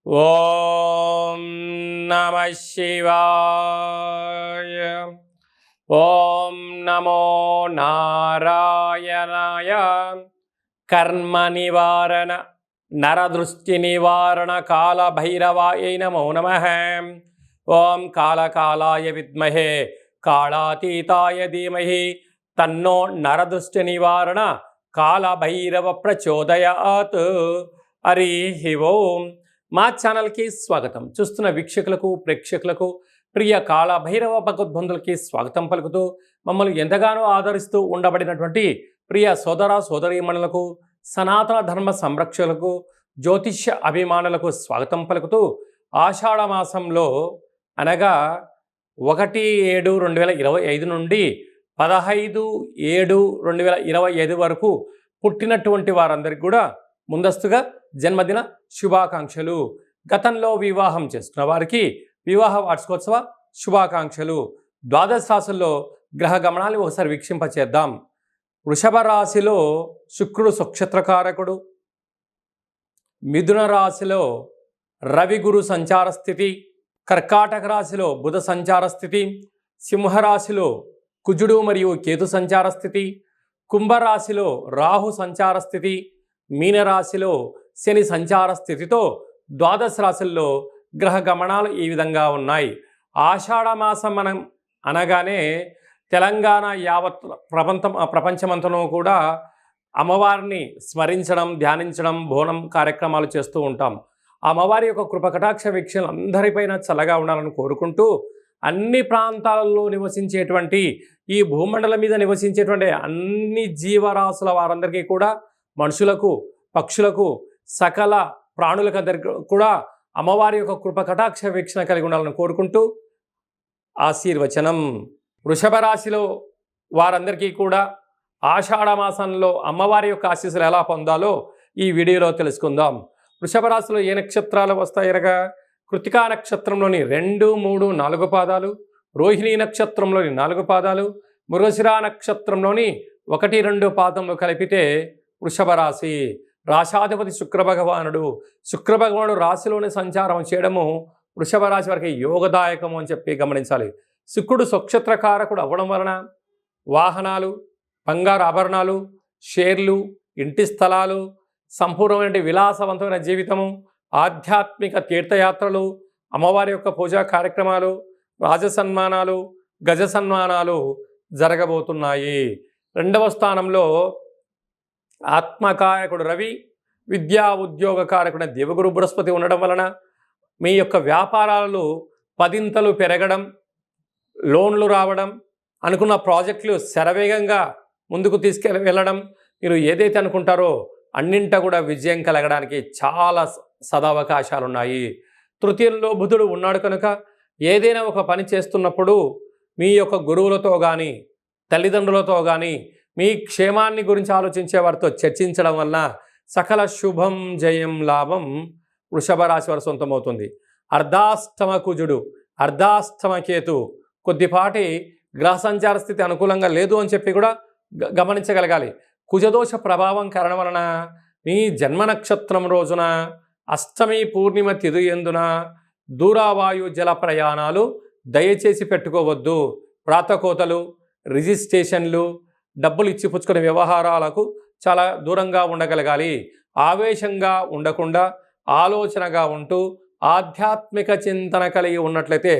ఓం నమ శివాయ. ఓం నమో నారాయణాయ. కర్మ నివారణ నరదృష్టి నివారణ కాళభైరవాయ నమో నమః. ఓం కాళకాలాయ విద్మహే కాళాతీతాయ ధీమహి తన్నో నరదృష్టి నివారణ కాళభైరవ ప్రచోదయాత్. హరి ఓం. మా ఛానల్కి స్వాగతం. చూస్తున్న వీక్షకులకు ప్రేక్షకులకు ప్రియ కాళభైరవ భగవద్బంధులకి స్వాగతం పలుకుతూ మమ్మల్ని ఎంతగానో ఆదరిస్తూ ఉండబడినటువంటి ప్రియ సోదర సోదరీమణులకు సనాతన ధర్మ సంరక్షకులకు జ్యోతిష్య అభిమానులకు స్వాగతం పలుకుతూ ఆషాఢ మాసంలో అనగా 1/7/2025 నుండి 15/7/2025 వరకు పుట్టినటువంటి వారందరికీ కూడా ముందస్తుగా జన్మదిన శుభాకాంక్షలు. గతంలో వివాహం చేసుకున్న వారికి వివాహ వార్షికోత్సవ శుభాకాంక్షలు. ద్వాదశ రాశుల్లో గ్రహ గమనాన్ని ఒకసారి వీక్షింపచేద్దాం. వృషభ రాశిలో శుక్రుడు నక్షత్రకారకుడు. మిథున రాశిలో రవి గురు సంచార స్థితి. కర్కాటక రాశిలో బుధ సంచార స్థితి. సింహరాశిలో కుజుడు మరియు కేతు సంచార స్థితి. కుంభరాశిలో రాహు సంచార స్థితి. మీనరాశిలో శని సంచార స్థితితో ద్వాదశ రాశుల్లో గ్రహ గమనాలు ఈ విధంగా ఉన్నాయి. ఆషాఢ మాసం మనం అనగానే తెలంగాణ యావత్ ప్రపంచమంతనూ కూడా అమ్మవారిని స్మరించడం, ధ్యానించడం, బోనం కార్యక్రమాలు చేస్తూ ఉంటాం. అమ్మవారి యొక్క కృపకటాక్ష వీక్షణలు అందరిపైన చల్లగా ఉండాలని కోరుకుంటూ అన్ని ప్రాంతాలలో నివసించేటువంటి ఈ భూమండలం మీద నివసించేటువంటి అన్ని జీవరాశుల వారందరికీ కూడా, మనుషులకు, పక్షులకు, సకల ప్రాణులకందరికీ కూడా అమ్మవారి యొక్క కృప కటాక్ష వీక్షణ కలిగి ఉండాలని కోరుకుంటూ ఆశీర్వచనం. వృషభ రాశిలో వారందరికీ కూడా ఆషాఢ మాసంలో అమ్మవారి యొక్క ఆశీస్సులు ఎలా పొందాలో ఈ వీడియోలో తెలుసుకుందాం. వృషభ రాశిలో ఏ నక్షత్రాలు వస్తాయనగా కృతికా నక్షత్రంలోని 2, 3, 4 పాదాలు, రోహిణీ నక్షత్రంలోని 4 పాదాలు, మృగశిరా నక్షత్రంలోని 1, 2 పాదములు కలిపితే వృషభ రాశి. రాశాధిపతి శుక్రభగవానుడు. శుక్రభగవానుడు రాశిలోని సంచారం చేయడము వృషభ రాశి వారికి యోగదాయకము అని చెప్పి గమనించాలి. శుక్రుడు నక్షత్రకారకుడు అవ్వడం వలన వాహనాలు, బంగారు ఆభరణాలు, షేర్లు, ఇంటి స్థలాలు, సంపూర్ణమైన విలాసవంతమైన జీవితము, ఆధ్యాత్మిక తీర్థయాత్రలు, అమ్మవారి యొక్క పూజా కార్యక్రమాలు, రాజసన్మానాలు, గజ సన్మానాలు జరగబోతున్నాయి. 2వ స్థానంలో ఆత్మకారకుడు రవి, విద్యా ఉద్యోగ కారకుడు దేవగురు బృహస్పతి ఉండడం వలన మీ యొక్క వ్యాపారాలు 10 పెరగడం, లోన్లు రావడం, అనుకున్న ప్రాజెక్టులు శరవేగంగా ముందుకు వెళ్ళడం, మీరు ఏదైతే అనుకుంటారో అన్నింట కూడా విజయం కలగడానికి చాలా సదవకాశాలు ఉన్నాయి. తృతీయంలో బుధుడు ఉన్నాడు కనుక ఏదైనా ఒక పని చేస్తున్నప్పుడు మీ యొక్క గురువులతో కానీ, తల్లిదండ్రులతో కానీ మీ క్షేమాన్ని గురించి ఆలోచించే వారితో చర్చించడం వలన సకల శుభం, జయం, లాభం వృషభ రాశి వారి సొంతమవుతుంది. అర్ధాష్టమ కుజుడు, అర్ధాష్టమ కేతు కొద్దిపాటి గ్రహ సంచార స్థితి అనుకూలంగా లేదు అని చెప్పి కూడా గమనించగలగాలి. కుజదోష ప్రభావం కారణం వలన మీ జన్మ నక్షత్రం రోజున అష్టమి పూర్ణిమ తిథి యందున దూరావాయు జల ప్రయాణాలు దయచేసి పెట్టుకోవద్దు. ప్రాతకోతలు, రిజిస్ట్రేషన్లు, డబ్బులు ఇచ్చి పుచ్చుకునే వ్యవహారాలకు చాలా దూరంగా ఉండగలగాలి. ఆవేశంగా ఉండకుండా ఆలోచనగా ఉంటూ ఆధ్యాత్మిక చింతన కలిగి ఉన్నట్లయితే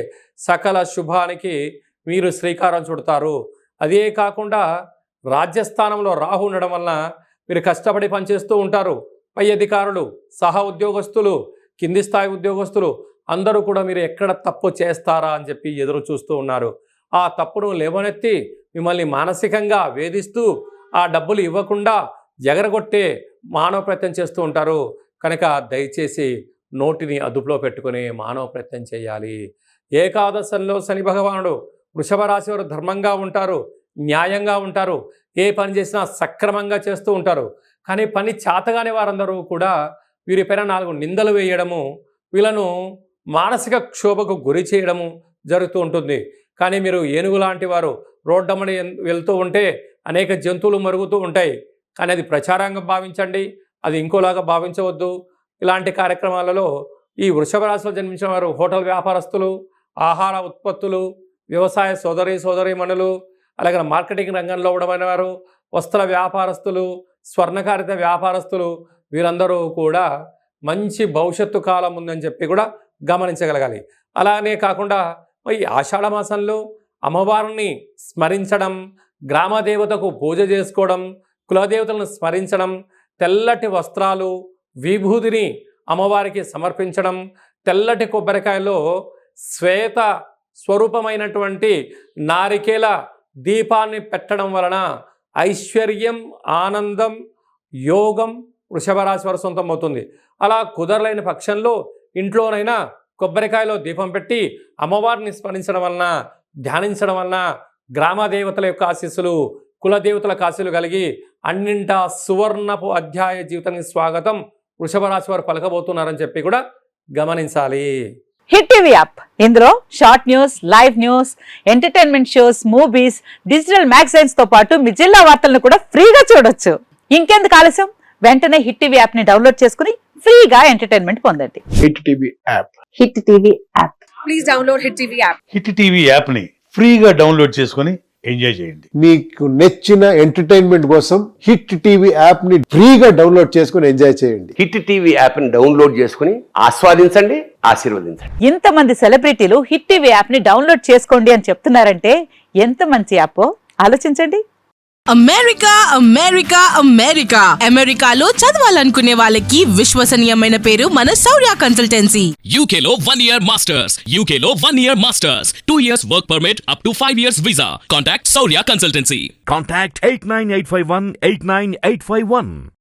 సకల శుభానికి మీరు శ్రీకారం చుడతారు. అదే కాకుండా రాజ్యస్థానంలో రాహు ఉండడం వలన మీరు కష్టపడి పనిచేస్తూ ఉంటారు. పై అధికారులు, సహా ఉద్యోగస్తులు, కింది స్థాయి ఉద్యోగస్తులు అందరూ కూడా మీరు ఎక్కడ తప్పు చేస్తారా అని చెప్పి ఎదురు చూస్తూ ఉన్నారు. ఆ తప్పును లేవనెత్తి మిమ్మల్ని మానసికంగా వేధిస్తూ ఆ డబ్బులు ఇవ్వకుండా ఎగరగొట్టే మానవ ప్రయత్నం చేస్తూ ఉంటారు. కనుక దయచేసి నోటిని అదుపులో పెట్టుకుని మానవ ప్రయత్నం చేయాలి. ఏకాదశంలో శని భగవానుడు. వృషభ రాశి వారు ధర్మంగా ఉంటారు, న్యాయంగా ఉంటారు, ఏ పని చేసినా సక్రమంగా చేస్తూ ఉంటారు. కానీ పని చేతగానే వారందరూ కూడా వీరిపైన 4 నిందలు వేయడము, వీళ్ళను మానసిక క్షోభకు గురి చేయడము జరుగుతూ ఉంటుంది. కానీ మీరు ఏనుగు లాంటి వారు రోడ్డమ్మని వెళ్తూ ఉంటే అనేక జంతువులు మరుగుతూ ఉంటాయి. కానీ అది ప్రచారంగా భావించండి, అది ఇంకోలాగా భావించవద్దు. ఇలాంటి కార్యక్రమాలలో ఈ వృషభ రాశిలో జన్మించిన వారు హోటల్ వ్యాపారస్తులు, ఆహార ఉత్పత్తులు, వ్యవసాయ సోదరీమణులు, అలాగే మార్కెటింగ్ రంగంలో ఉండమైన వారు, వస్త్ర వ్యాపారస్తులు, స్వర్ణకారిత వ్యాపారస్తులు, వీరందరూ కూడా మంచి భవిష్యత్తు కాలం ఉందని చెప్పి కూడా గమనించగలగాలి. అలానే కాకుండా ఈ ఆషాఢ మాసంలో అమ్మవారిని స్మరించడం, గ్రామదేవతకు పూజ చేసుకోవడం, కులదేవతలను స్మరించడం, తెల్లటి వస్త్రాలు, విభూతిని అమ్మవారికి సమర్పించడం, తెల్లటి కొబ్బరికాయలో శ్వేత స్వరూపమైనటువంటి నారికేల దీపాన్ని పెట్టడం వలన ఐశ్వర్యం, ఆనందం, యోగం వృషభ రాశి వారి సొంతం అవుతుంది. అలా కుదరలేని పక్షంలో ఇంట్లోనైనా కొబ్బరికాయలో దీపం పెట్టి అమ్మవారిని స్మరించడం వలన, ధ్యానించడం వలన గ్రామదేవతల యొక్క ఆశీస్సులు, కులదేవతల ఆశీస్సులు కలిగి అన్నింటా సువర్ణపు అధ్యాయ జీవితానికి స్వాగతం వృషభ రాశి వారు పలకబోతున్నారని చెప్పి కూడా గమనించాలి. హిట్ టీవీ యాప్, ఇందులో short news, live news, entertainment shows, movies, digital magazines తో పాటు మీ జిల్లా వార్తలను కూడా ఫ్రీగా చూడొచ్చు. ఇంకెందుకు ఆలస్యం, వెంటనే హిట్ టీవీ యాప్ ని డౌన్లోడ్ చేసుకుని ఫ్రీగా ఎంటర్టైన్మెంట్ పొందండి. Hit TV app. Hit TV app. Please download hit TV app. Hit TV app ని ఫ్రీగా డౌన్లోడ్ చేసుకుని ఎంజాయ్ చేయండి. మీకు నచ్చిన ఎంటర్టైన్మెంట్ కోసం హిట్ టీవీ యాప్ ని ఫ్రీగా డౌన్లోడ్ చేసుకుని ఎంజాయ్ చేయండి. హిట్ టీవీ యాప్ ని డౌన్లోడ్ చేసుకుని ఆస్వాదించండి, ఆశీర్వదించండి. ఇంతమంది సెలబ్రిటీలు హిట్ టీవీ యాప్ ని డౌన్లోడ్ చేసుకోండి అని చెప్తున్నారంటే ఎంత మంచి యాప్ ఆలోచించండి. అమెరికా అమెరికా అమెరికా అమెరికాలో చదవాలనుకునే వాళ్ళకి విశ్వసనీయమైన పేరు మన శౌర్య కన్సల్టెన్సీ. UK లో 1 year masters, UK లో 1 year masters, 2 years work permit up to 5 years visa. Contact Saurya Consultancy. Contact 89851 89851.